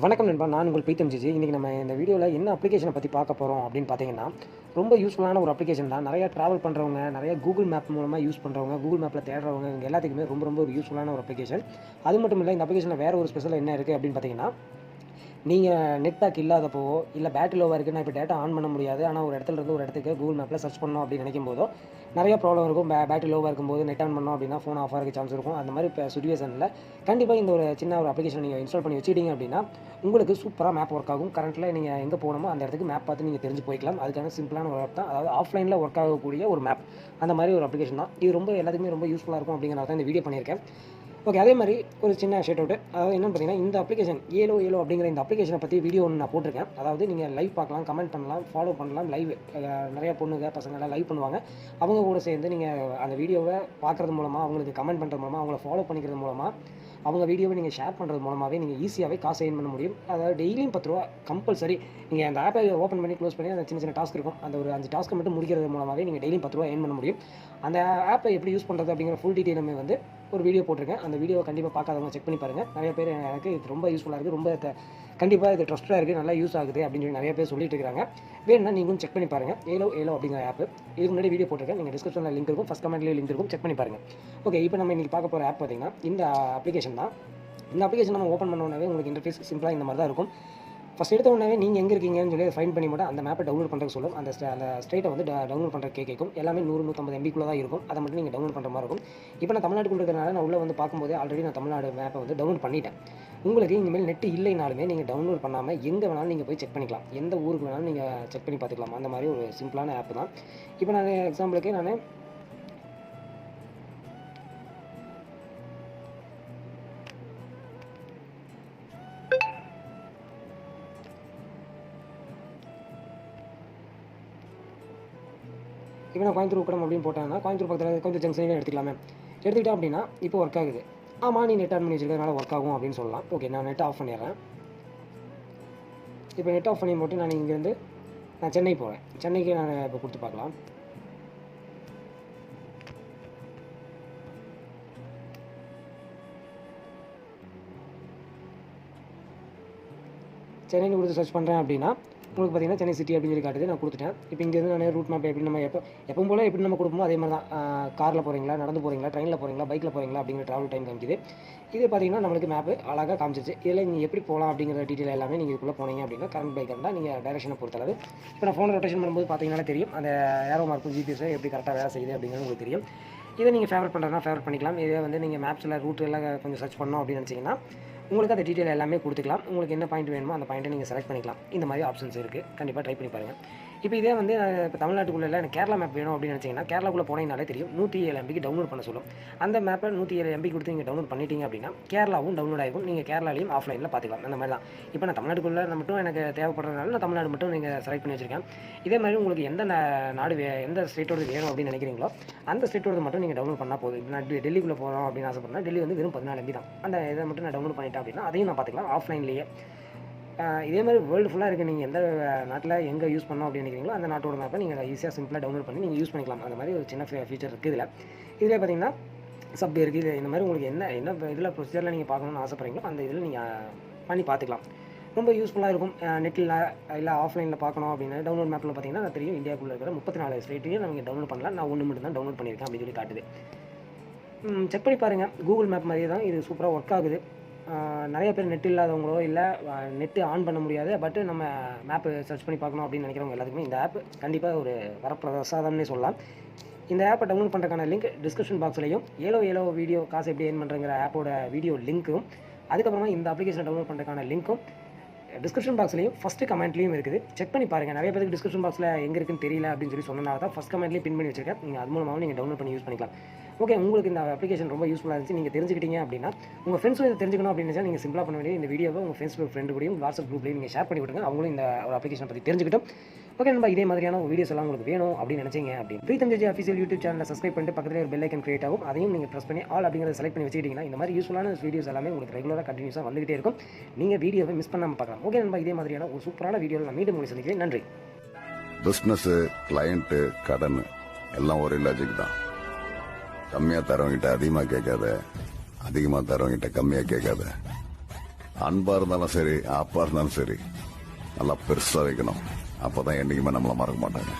வணக்கம் நண்பா, நான் உங்கள் PreethamJJ. இன்றைக்கி நம்ம இந்த வீடியோவில் என்ன அப்ளிகேஷனை பற்றி பார்க்க போகிறோம் அப்படின்னு பார்த்தீங்கன்னா, ரொம்ப யூஸ்ஃபுல்லான ஒரு அப்ளிகேஷன் தான். நிறையா ட்ராவல் பண்ணுறவங்க, நிறைய கூகுள் மேப் மூலமாக யூஸ் பண்ணுறவங்க, கூகுள் மேப்பில் தேடுறவங்க, இவங்க எல்லாத்துக்குமே ரொம்ப ஒரு யூஸ்ஃபுல்லான ஒரு அப்ளிகேஷன். அது மட்டும் இல்லை, இந்த அப்ளிகேஷனில் வேறு ஒரு ஸ்பெஷல் என்ன இருக்குது அப்படின்னு பார்த்தீங்கன்னா, நீங்கள் நெட் பேக் இல்லாதப்போ, இல்லை பேட்டரி லோவாக இருக்குது, நான் இப்போ டேட்டா ஆன் பண்ண முடியாது, ஆனால் ஒரு இடத்துல இருந்து ஒரு இடத்துக்கு கூகுள் மேப்பில் சர்ச் பண்ணோம் அப்படின்னு நினைக்கும் போதோ நிறைய ப்ராப்ளம் இருக்கும். பேட்டரி லோவாக இருக்கும்போது நெட் ஆன் பண்ணோம் அப்படின்னா ஃபோன் ஆஃப் ஆகிறதுக்கு சான்ஸ் இருக்கும். அந்த மாதிரி இப்போ சிச்சுவேஷனில் கண்டிப்பாக இந்த ஒரு சின்ன ஒரு அப்ளிகேஷன் நீங்கள் இன்ஸ்டால் பண்ணி வச்சுக்கிட்டீங்க அப்படின்னா உங்களுக்கு சூப்பராக மேப் ஒர்க் ஆகும். கரண்ட்டில் நீங்கள் எங்கே போகணுமோ அந்த இடத்துக்கு மேப் பார்த்து நீங்கள் தெரிஞ்சு போய்க்கலாம். அதுக்கான சிம்பிளான ஒரு ஆப் தான். அதாவது ஆஃப்லைனில் ஒர்க் ஆகக்கூடிய ஒரு மேப், அந்த மாதிரி ஒரு அப்ளிகேஷன் தான். இது ரொம்ப எல்லாத்துக்குமே ரொம்ப யூஸ்ஃபுல்லாக இருக்கும் அப்படிங்கிறத தான் இந்த வீடியோ பண்ணியிருக்கேன். ஓகே, அதே மாதிரி ஒரு சின்ன ஷேட் அவுட். அதாவது என்னென்னு பார்த்தீங்கன்னா, இந்த அப்ளிகேஷன் ஏலோ அப்படிங்கிற இந்த அப்ளிகேஷனை பற்றி வீடியோ ஒன்று நான் போட்டிருக்கேன். அதாவது நீங்கள் லைவ் பார்க்கலாம், கமெண்ட் பண்ணலாம், ஃபாலோ பண்ணலாம். லைவ் நிறையா பொண்ணுங்க பசங்கள்லாம் லைவ் பண்ணுவாங்க. அவங்க கூட சேர்ந்து நீங்கள் அந்த வீடியோவை பார்க்குறது மூலமாக, அவங்களுக்கு கமெண்ட் பண்ணுறது மூலமாக, அவங்கள ஃபாலோ பண்ணிக்கிறது மூலமாக, அவங்க வீடியோவை நீங்கள் ஷேர் பண்ணுறது மூலமாகவே நீங்கள் ஈஸியாகவே காசு ஏர்ன் பண்ண முடியும். அதாவது டெய்லியும் 10 ரூபா கம்பல்சரி. நீங்கள் அந்த ஆப்பை ஓப்பன் பண்ணி க்ளோஸ் பண்ணி அந்த சின்ன டாஸ்க் இருக்கும். அந்த ஒரு 5 டாஸ்க்கை மட்டும் முடிக்கிறது மூலமாகவே நீங்கள் டெய்லியும் 10 ரூபா ஏர்ன் பண்ண முடியும். அந்த ஆப்பை எப்படி யூஸ் பண்ணுறது அப்படிங்கிற ஃபுல் டீட்டெயிலுமே வந்து ஒரு வீடியோ போட்டிருக்கேன். அந்த வீடியோ கண்டிப்பாக பார்க்காதவங்க செக் பண்ணி பாருங்கள். நிறைய பேர் எனக்கு இது ரொம்ப யூஸ்ஃபுல்லாக இருக்குது, ரொம்ப கண்டிப்பாக இது ட்ரஸ்ட்டாக இருக்குது, நல்லா யூஸ் ஆகுது அப்படின்னு சொல்லி நிறைய பேர் சொல்லிட்டு இருக்காங்க. வேணும்னா நீங்களும் செக் பண்ணி பாருங்கள். ஏலோ அப்படிங்கிற ஆப் இதுக்கு முன்னாடி வீடியோ போட்டிருக்கேன். நீங்கள் டிஸ்கிரிப்ஷனில் லிங்க் இருக்கும், ஃபஸ்ட் கமெண்ட்லேயே லிங்க் இருக்கும், செக் பண்ணி பாருங்கள். ஓகே, இப்போ நம்ம இன்றைக்கி பார்க்க போகிற ஆப் பார்த்தீங்கன்னா இந்த அப்ளிகேஷன் தான். இந்த அப்ளிகேஷன் நம்ம ஓப்பன் பண்ண உடனே உங்களுக்கு இன்டர்ஃபேஸ் சிம்பிளாக இந்த மாதிரி தான் இருக்கும். ஃபஸ்ட் எடுத்த உடனே நீங்கள் எங்கே இருக்கீங்கன்னு சொல்லி ஃபைன் பண்ணி மட்டும் அந்த மேப்பை டவுன்லோட் பண்ணுறதுக்கு சொல்லும். அந்த ஸ்ட்ரைட்டை வந்து டவுன்லோட் பண்ணுற கேட்கும். எல்லாமே 100-150 MB தான் இருக்கும். அதை மட்டும் நீங்கள் டவுன்லோட் பண்ணுற மாதிரி இருக்கும். இப்போ நான் தமிழ்நாட்டுக்குள்ள இருக்கிறனால நான் உள்ளே வந்து பார்க்கும்போது ஆல்ரெடி நான் தமிழ்நாடு மேப்பை வந்து டவுன்லோட் பண்ணிட்டேன். உங்களுக்கு இனிமேல் நெட் இல்லைனாலுமே நீங்கள் டவுன்லோட் பண்ணாமல் எங்கே வேணாலும் நீங்கள் போய் செக் பண்ணிக்கலாம். எந்த ஊருக்கு வேணாலும் நீங்கள் செக் பண்ணி பார்த்துக்கலாம். அந்த மாதிரி ஒரு சிம்பிளான ஆப் தான். இப்போ நான் எக்ஸாம்பிளுக்கு இப்போ நான் கோயம்புத்தூர் உக்கடம் அப்படின்னு போட்டேன்னா கோயம்புத்தூர் பக்கத்தில் கொஞ்சம் ஜங்ஷனே எடுத்துக்கலாமே. எடுத்துக்கிட்டேன் அப்படின்னா இப்போ ஒர்க் ஆகுது. ஆமாம், நீ நெட் ஆன் பண்ணி வச்சுருக்கிறதுனால ஒர்க் ஆகும் அப்படின்னு சொல்லலாம். ஓகே, நான் நெட் ஆஃப் பண்ணிடுறேன். இப்போ நெட் ஆஃப் பண்ணி போட்டு நான் இங்கேருந்து நான் சென்னை போகிறேன். சென்னைக்கு நான் இப்போ கொடுத்து பார்க்கலாம். சென்னைன்னு கொடுத்து சர்ச் பண்ணுறேன் அப்படின்னா உங்களுக்கு பார்த்தீங்கன்னா சென்னை சிட்டி அப்படின்னு சொல்லி காட்டுது. நான் கொடுத்துட்டேன். இப்போ இங்கேருந்து நான் ரூட் மேப் எப்படி நம்ம எப்பவும் போல் எப்படி நம்ம கொடுப்போமோ அதே மாதிரி தான். காரில் போகிறீங்களா, நடந்து போகிறீங்களா, ட்ரெயினில் போகிறீங்களா, பைக்கில் போகிறீங்களா அப்படிங்கிற ட்ராவல் டைம் காமிக்குது. இது பார்த்தீங்கன்னா நம்மளுக்கு மேப்பு அழகாக காமிச்சிச்சு. இதில் நீங்கள் எப்படி போகலாம் அப்படிங்கிற டீட்டெயில் எல்லாமே நீங்கள் இதுக்குள்ளே போனீங்க அப்படின்னா கரண்ட் பை கரண்டாக நீங்கள் டைரக்ஷனை பொறுத்தளவு இப்போ நான் ஃபோனை ரொட்டேஷன் பண்ணும்போது பார்த்தீங்கன்னா தெரியும் அந்த ஏரோ மார்க்கும் ஜிபிஎஸ் எப்படி கரெக்டாக வேலை செய்யுது அப்படிங்கிறது உங்களுக்கு தெரியும். இதை நீங்கள் ஃபேவரட் பண்ணுறதுனா ஃபேவரட் பண்ணிக்கலாம். இதே வந்து நீங்கள் மேப்ஸில் ரூட் எல்லாம் கொஞ்சம் சர்ச் பண்ணோம் அப்படின்னு நினச்சிங்கன்னா உங்களுக்கு அந்த டீட்டெயில் எல்லாமே கொடுத்துக்கலாம். உங்களுக்கு என்ன பாயிண்ட் வேணுமோ அந்த பாயிண்ட்டை நீங்கள் செலக்ட் பண்ணிக்கலாம். இந்த மாதிரி ஆப்ஷன்ஸ் இருக்குது. கண்டிப்பாக ட்ரை பண்ணி பாருங்கள். இப்போ இதே வந்து இப்போ தமிழ்நாட்டுக்குள்ளே எனக்கு கேரளா மேப் வேணும் அப்படின்னு நினச்சிங்கன்னா கேரளாக்குள்ளே போனீங்கனாலே தெரியும் 107 MB டவுன்லோட் பண்ண சொல்லும். அந்த மேப்பை 107 MB கொடுத்து நீங்கள் டவுன்லோட் பண்ணிட்டீங்க அப்படின்னா கேரளாவும் டவுன்லோட் ஆகிருக்கும். நீங்கள் கேரளாலையும் ஆஃப்லைனில் பார்த்துக்கலாம். அந்த மாதிரி தான். இப்போ நான் தமிழ்நாட்டுக்குள்ளே மட்டும் எனக்கு தேவைப்படுறதுனால நான் தமிழ்நாடு மட்டும் நீங்கள் செலக்ட் பண்ணி வச்சுருக்கேன். இதே மாதிரி உங்களுக்கு எந்த நாடு எந்த ஸ்டேட்டோடு வேணும் அப்படின்னு நினைக்கிறீங்களோ அந்த ஸ்டேட்டோடு மட்டும் நீங்கள் டவுன்லோட் பண்ணால் போதும். இப்போ நான் டெல்லிக்குள்ளே போகிறோம் அப்படின்னு ஆசைப்பட்றேன். டெல்லி வந்து வெறும் 14 MB தான். அந்த இதை மட்டும் நான் டவுன்லோட் பண்ணிட்டேன் அப்படின்னா அதையும் நான் பார்த்துக்கலாம் ஆஃப்லைன்லேயே. இதே மாதிரி வேர்ல்டு ஃபுல்லாக இருக்குது. நீங்கள் எந்த நாட்டில் எங்கே யூஸ் பண்ணோம் அப்படின்னு நினைக்கிறீங்களோ அந்த நாட்டோட மேப்பை நீங்கள் ஈஸியாக சிம்பிளாக டவுன்லோட் பண்ணி நீங்கள் யூஸ் பண்ணிக்கலாம். அந்த மாதிரி ஒரு சின்ன ஃபீச்சர் இருக்குது இதில் பார்த்தீங்கன்னா சப் இருக்குது. இந்த மாதிரி உங்களுக்கு என்ன இதில் ப்ரொசீஜரில் நீங்கள் பார்க்கணுன்னு ஆசைப்படுறீங்களோ அந்த இதில் நீங்கள் பண்ணி பார்த்துக்கலாம். ரொம்ப யூஸ்ஃபுல்லாக இருக்கும். நெட்டில் இல்லை ஆஃப்லைனில் பார்க்கணும் அப்படின்னு டவுன்லோட் மேப்பில் பார்த்தீங்கன்னா நான் தெரியும் இந்தியாவுக்குள்ளே இருக்கிற 34 ஸ்டேட்டையும் நீங்கள் டவுன்லோட் பண்ணலாம். நான் ஒன்று மட்டும் தான் டவுன்லோட் பண்ணியிருக்கேன் அப்படின்னு சொல்லி காட்டுது. செக் பண்ணி பாருங்கள். கூகுள் மேப் மாதிரியே தான் இது சூப்பராக ஒர்க் ஆகுது. நிறைய பேர் நெட் இல்லாதவங்களோ இல்லை நெட்டு ஆன் பண்ண முடியாது பட் நம்ம மேப்பு சர்ச் பண்ணி பார்க்கணும் அப்படின்னு நினைக்கிறவங்க எல்லாத்துக்குமே இந்த ஆப் கண்டிப்பாக ஒரு வரப்பிரசாதம்னே சொல்லலாம். இந்த ஆப்பை டவுன்லோட் பண்ணுறதுக்கான லிங்க் டிஸ்கிரிப்ஷன் பாக்ஸ்லையும் ஏலோ வீடியோ காசு எப்படி ஏர்ன் பண்ணுறங்கிற ஆப்போட வீடியோ லிங்க்கும் அதுக்கப்புறமா இந்த அப்ளிகேஷனை டவுன்லோட் பண்ணுறதுக்கான லிங்க்கும் டிஸ்கிரிப்ஷன் பாக்ஸ்லையும் ஃபஸ்ட்டு கமெண்ட்லையும் இருக்குது. செக் பண்ணி பாருங்கள். நிறைய பேருக்கு டிஸ்கிரிப்ஷன் பாக்ஸில் எங்கே இருக்குன்னு தெரியல அப்படின்னு சொல்லி சொன்னனால தான் ஃபஸ்ட் கமெண்ட்லேயும் பின் பண்ணி வச்சிருக்கேன். நீங்கள் அது மூலமாக நீங்கள் டவுன்லோட் பண்ணி யூஸ் பண்ணிக்கலாம். ஓகே, உங்களுக்கு இந்த அப்ளிகேஷன் ரொம்ப யூஸ்ஃபுல்லாக இருந்துச்சு, நீங்கள் தெரிஞ்சுக்கிட்டீங்க அப்படின்னா உங்கள் ஃப்ரெண்ட்ஸும் இதை தெரிஞ்சுக்கணும் அப்படின்னு நினச்சா நீங்கள் சிம்பிளாக பண்ண வேண்டிய இந்த வீடியோவை உங்கள் ஃபேஸ்புக் ஃப்ரெண்டு கூடயும் வாட்ஸ்அப் குரூப்லேயும் நீங்கள் ஷேர் பண்ணி விட்டுருங்க. அவங்களும் இந்த ஒரு அப்ளிகேஷனை பற்றி தெரிஞ்சுக்கிட்டோம். ஓகே நண்பா, இதே மாதிரியான வீடியோஸ் எல்லாம் உங்களுக்கு வேணும் அப்படின்னு நினச்சிங்க அப்படின்னு PreethamJJ அஃபிஷியல் யூடியூப் சேனலை சப்ஸ்கிரைப் பண்ணிட்டு பக்கத்தில் ஒரு பெல் ஐக்கன் கிரியேட் ஆகும். அதையும் நீங்கள் ப்ரெஸ் பண்ணி ஆல் அப்படிங்கிறத செலக்ட் பண்ணி வச்சுக்கிட்டீங்கன்னா இந்த மாதிரி யூஸ்ஃபுல்லான வீடியோஸ் எல்லாமே உங்களுக்கு ரெகுலராக கண்டினியூஸாக வந்துகிட்டே இருக்கும். நீங்கள் வீடியோவை மிஸ் பண்ணாமல் பார்க்கலாம். ஓகே நண்பா, இதே மாதிரியான ஒரு சூப்பரான வீடியோவில் நான் மீண்டும் உங்களை சந்திக்கிறேன். நன்றி. பிஸ்னஸ், கிளையண்ட்டு, கடன் எல்லாம் ஒரே லாஜிக் தான். கம்மியாக தரவங்கிட்ட அதிகமாக கேட்காத, அதிகமாக தரவங்கிட்ட கம்மியாக கேட்காத. அன்பா இருந்தாலும் சரி, ஆப்பா இருந்தாலும் சரி, நல்லா பெருசா வைக்கணும். அப்பதான் என்னைக்குமே நம்மள மறக்க மாட்டாங்க.